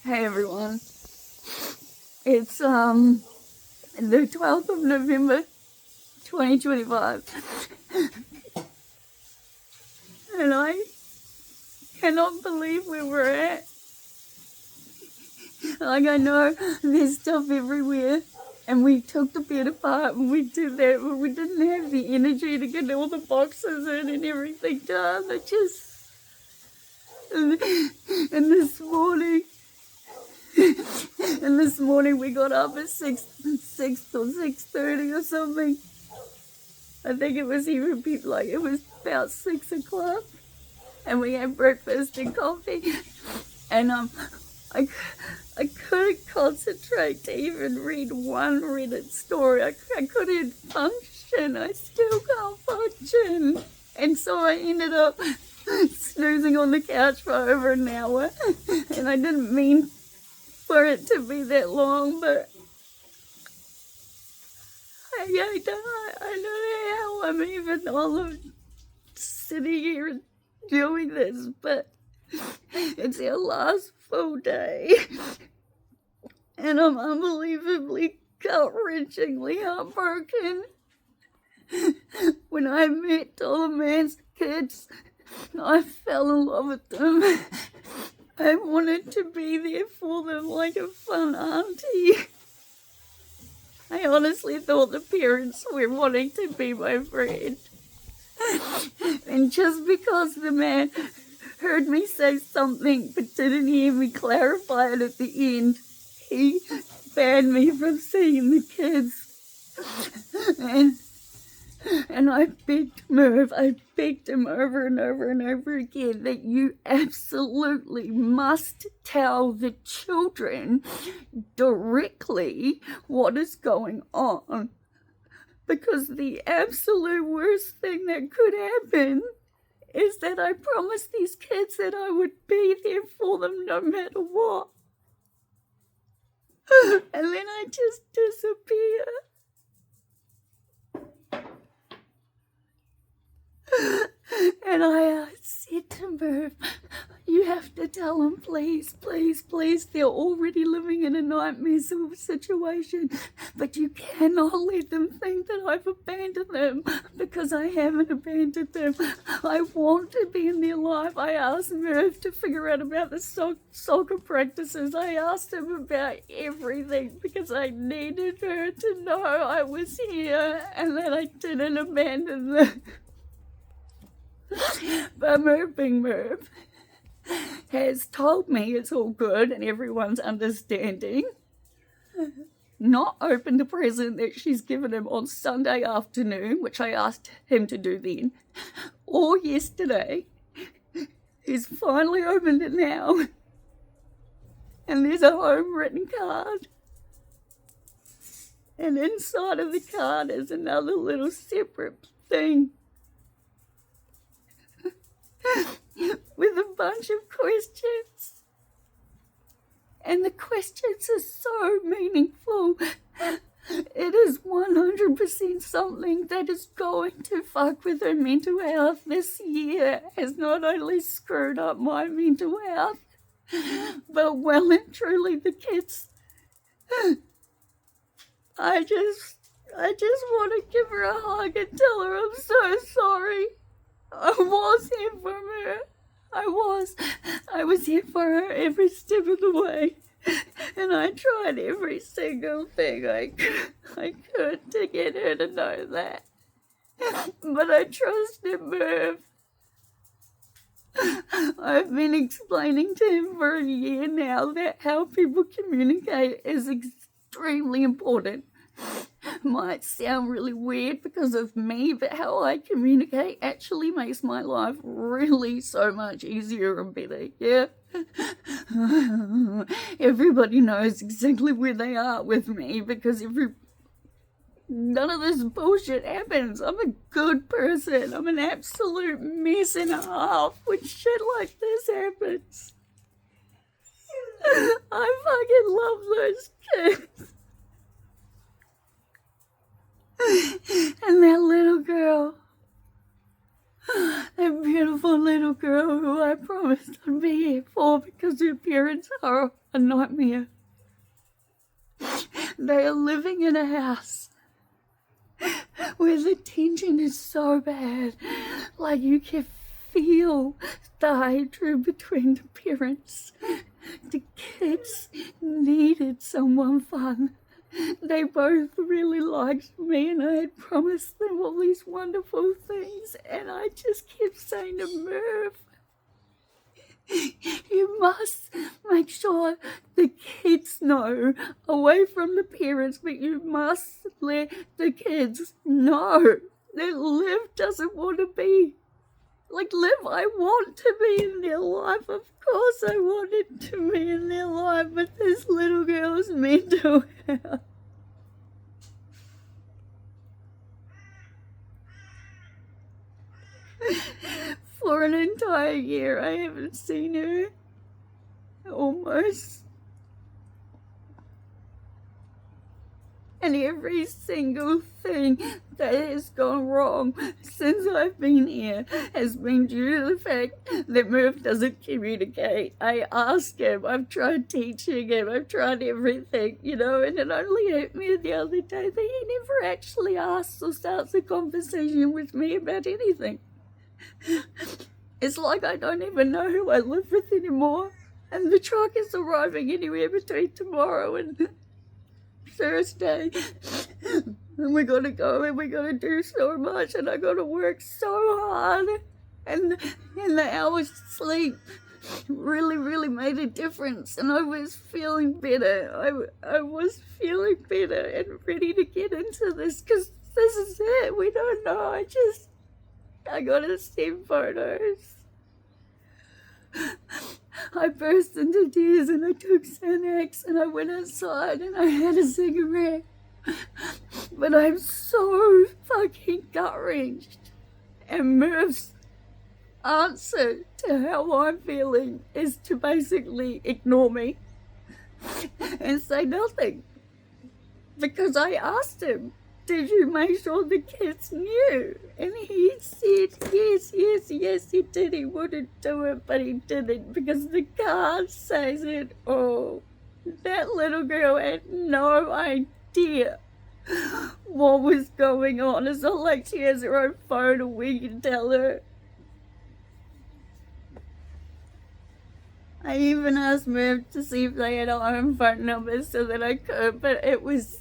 Hey everyone, it's the 12th of November 2025 and I cannot believe where we're at. Like, I know there's stuff everywhere and we took the bed apart and we did that, but we didn't have the energy to get all the boxes in and everything done. And this morning And this morning we got up at 6 or 6:30 or something. I think it was it was about 6 o'clock. And we had breakfast and coffee. And I couldn't concentrate to even read one Reddit story. I couldn't function. I still can't function. And so I ended up snoozing on the couch for over an hour. And I didn't mean for it to be that long, but I don't know how I'm even all of sitting here and doing this, but it's our last full day, and I'm unbelievably gut-wrenchingly heartbroken. When I met all the man's kids, I fell in love with them. I wanted to be there for them like a fun auntie. I honestly thought the parents were wanting to be my friend. And just because the man heard me say something but didn't hear me clarify it at the end, he banned me from seeing the kids. And I begged Merv, I begged him over and over and over again that you absolutely must tell the children directly what is going on. Because the absolute worst thing that could happen is that I promised these kids that I would be there for them no matter what. And then I just disappear. And I said to Merv, you have to tell them, please, please, please. They're already living in a nightmare situation, but you cannot let them think that I've abandoned them, because I haven't abandoned them. I want to be in their life. I asked Merv to figure out about the soccer practices. I asked him about everything because I needed her to know I was here and that I didn't abandon them. But Merv, being Merv, has told me it's all good and everyone's understanding. Not opened the present that she's given him on Sunday afternoon, which I asked him to do then, or yesterday. He's finally opened it now. And there's a home-written card. And inside of the card is another little separate thing with a bunch of questions. And the questions are so meaningful. It is 100% something that is going to fuck with her mental health this year. Has not only screwed up my mental health, but well and truly the kids. I just want to give her a hug and tell her I'm so sorry. I was here for her. I was here for her every step of the way. And I tried every single thing I could to get her to know that. But I trusted Merv. I've been explaining to him for a year now that how people communicate is extremely important. Might sound really weird because of me, but how I communicate actually makes my life really so much easier and better, yeah? Everybody knows exactly where they are with me because none of this bullshit happens. I'm a good person. I'm an absolute mess and a half when shit like this happens. I fucking love those kids. And that little girl, that beautiful little girl who I promised I'd be here for because because her parents are a nightmare. They are living in a house where the tension is so bad, like you can feel the hatred between the parents. The kids needed someone fun. They both really liked me, and I had promised them all these wonderful things, and I just kept saying to Merv, you must make sure the kids know, away from the parents, but you must let the kids know that Liv doesn't want to be like Liv. I want to be in their life. Of course I wanted to be in their life, but this little girl's mental health. For an entire year, I haven't seen her. Almost. And every single thing that has gone wrong since I've been here has been due to the fact that Merv doesn't communicate. I ask him, I've tried teaching him, I've tried everything, and it only hurt me the other day that he never actually asks or starts a conversation with me about anything. It's like I don't even know who I live with anymore, and the truck is arriving anywhere between tomorrow and Thursday, and we gotta go, and we gotta do so much, and I gotta work so hard, and the hours of sleep really made a difference, and I was feeling better. I was feeling better and ready to get into this, because this is it. We don't know. I gotta send photos. I burst into tears, and I took xanax, and I went outside, and I had a cigarette. But I'm so fucking gut-wrenched. And Merv's answer to how I'm feeling is to basically ignore me and say nothing. Because I asked him, did you make sure the kids knew? And he said, yes, he did. He wouldn't do it, but he didn't, because the card says it all. That little girl had no idea what was going on. It's not like she has her own phone and we can tell her. I even asked Merv to see if they had our own phone numbers so that I could, but it was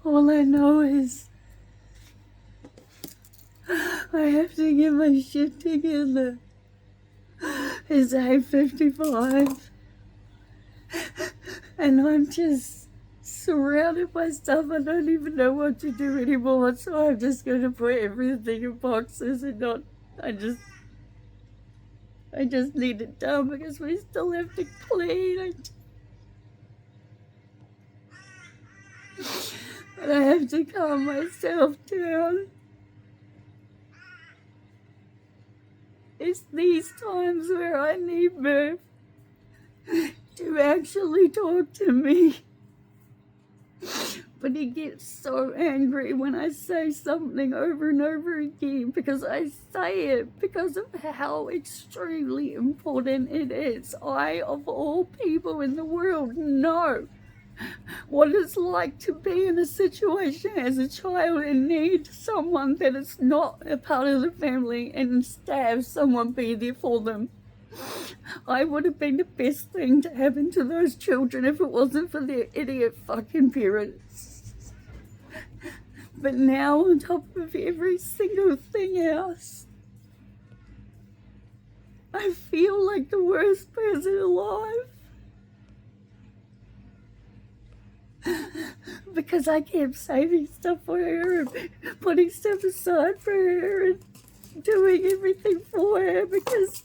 all I know is I have to get my shit together. It's 8:55 and I'm just surrounded by stuff. I don't even know what to do anymore, so I'm just going to put everything in boxes and not, I just need it done because we still have to clean. But I have to calm myself down. It's these times where I need Merv to actually talk to me. But he gets so angry when I say something over and over again, because I say it because of how extremely important it is. I, of all people in the world, know what it's like to be in a situation as a child and need someone that is not a part of the family and to have someone be there for them. I would have been the best thing to happen to those children if it wasn't for their idiot fucking parents. But now, on top of every single thing else, I feel like the worst person alive. Because I kept saving stuff for her and putting stuff aside for her and doing everything for her because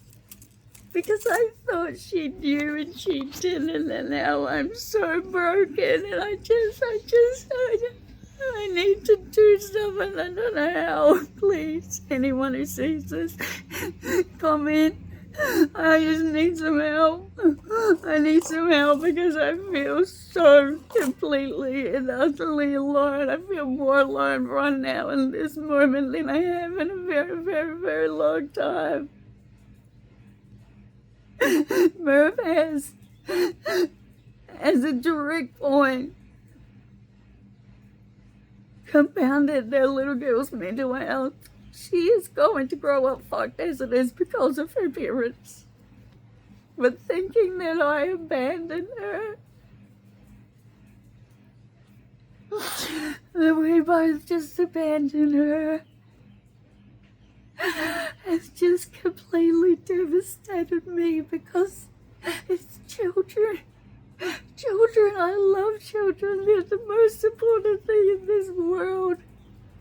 I thought she knew and she didn't, and now I'm so broken and I need to do stuff and I don't know how. Please, anyone who sees this, comment, I just need some help. I need some help because I feel so completely and utterly alone. I feel more alone right now in this moment than I have in a very, very, very long time. Merv has, as a direct point, compounded their little girl's mental health. She is going to grow up fucked as it is because of her parents. But thinking that I abandoned her, that we both just abandoned her, has just completely devastated me because it's children. Children, I love children. They're the most important thing in this world.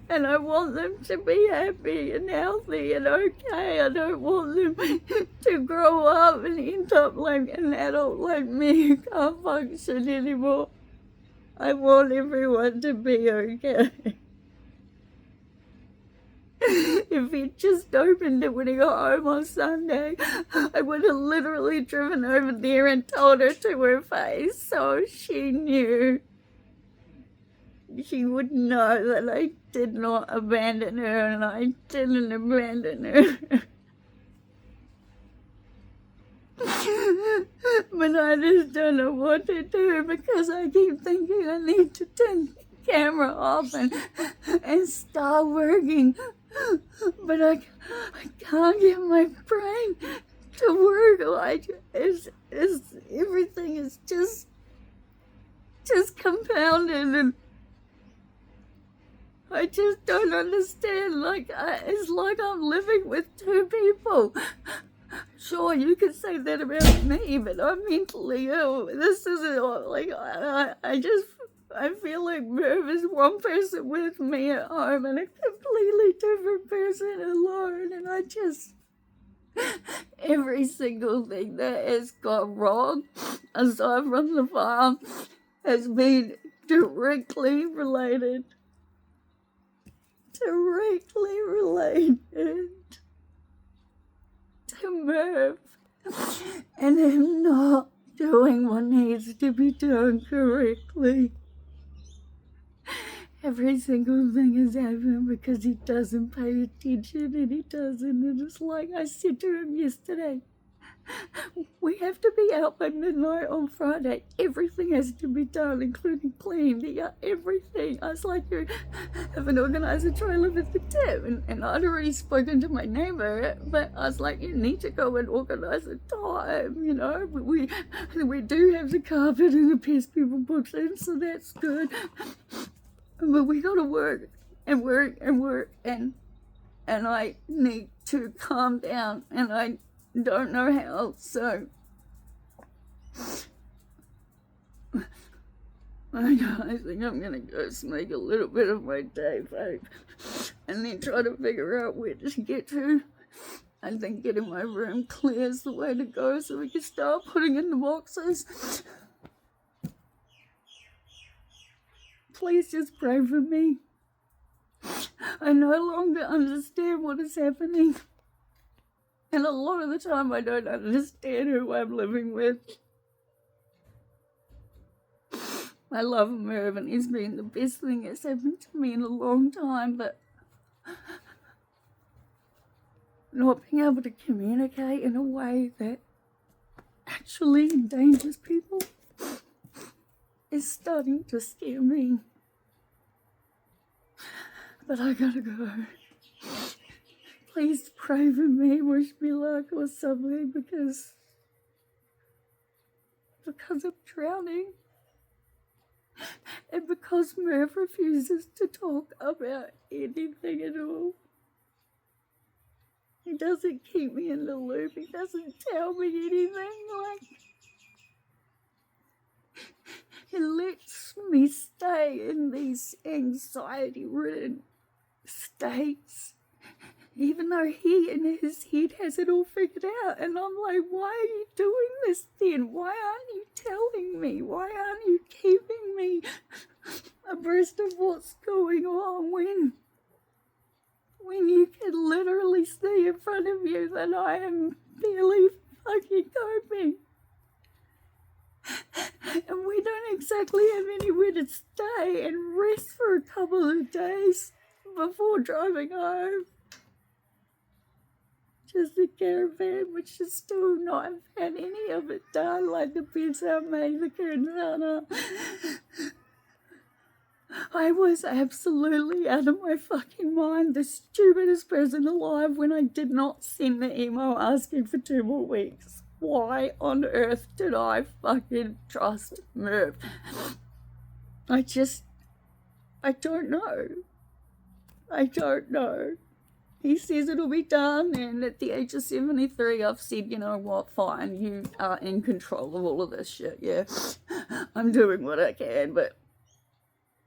And I want them to be happy and healthy and okay. I don't want them to grow up and end up like an adult like me who can't function anymore. I want everyone to be okay. If he just opened it when he got home on Sunday, I would have literally driven over there and told her to her face so she knew. She would know that I did not abandon her and I didn't abandon her. But I just don't know what to do because I keep thinking I need to turn the camera off and start working. But I can't get my brain to work. Like, everything is just compounded and I just don't understand. Like, it's like I'm living with two people. Sure, you could say that about me, but I'm mentally ill. This isn't like I feel like Merv is one person with me at home and a completely different person alone, and I just every single thing that has gone wrong, aside from the farm, has been directly related to Merv and him not doing what needs to be done correctly. Every single thing has happened because he doesn't pay attention and he doesn't. And it's like I said to him yesterday, we have to be out by midnight on Friday. Everything has to be done, including clean, everything. I was like, you haven't organised a trailer with the tip. And I'd already spoken to my neighbour, but I was like, you need to go and organise a time, you know. We do have the carpet and the pest people books in, so that's good. But we got to work and work and work, and I need to calm down, and I don't know how, so I think I'm gonna go sneak a little bit of my day, babe, and then try to figure out where to get to. I think getting my room clear is the way to go so we can start putting in the boxes. Please just pray for me. I no longer understand what is happening. And a lot of the time I don't understand who I'm living with. I love Merv and he's been the best thing that's happened to me in a long time, but not being able to communicate in a way that actually endangers people is starting to scare me. But I gotta go. Please pray for me, wish me luck or something, because I'm drowning. And because Merv refuses to talk about anything at all. He doesn't keep me in the loop. He doesn't tell me anything. Like, he lets me stay in these anxiety-ridden states, even though he in his head has it all figured out. And I'm like, why are you doing this then? Why aren't you telling me? Why aren't you keeping me abreast of what's going on when you can literally see in front of you that I am barely fucking coping. And we don't exactly have anywhere to stay and rest for a couple of days before driving home. Just the caravan, which is still not had any of it done, like the beds aren't made, the curtains aren't up. I was absolutely out of my fucking mind, the stupidest person alive, when I did not send the email asking for 2 more weeks. Why on earth did I fucking trust Merv? I don't know. I don't know. He says it'll be done, and at the age of 73, I've said, you know what, fine, you are in control of all of this shit, yeah. I'm doing what I can, but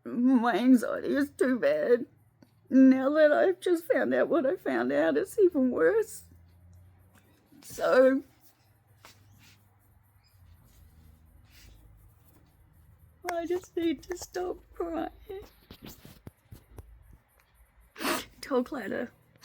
my anxiety is too bad. Now that I've just found out what I found out, it's even worse. So I just need to stop crying. Talk later.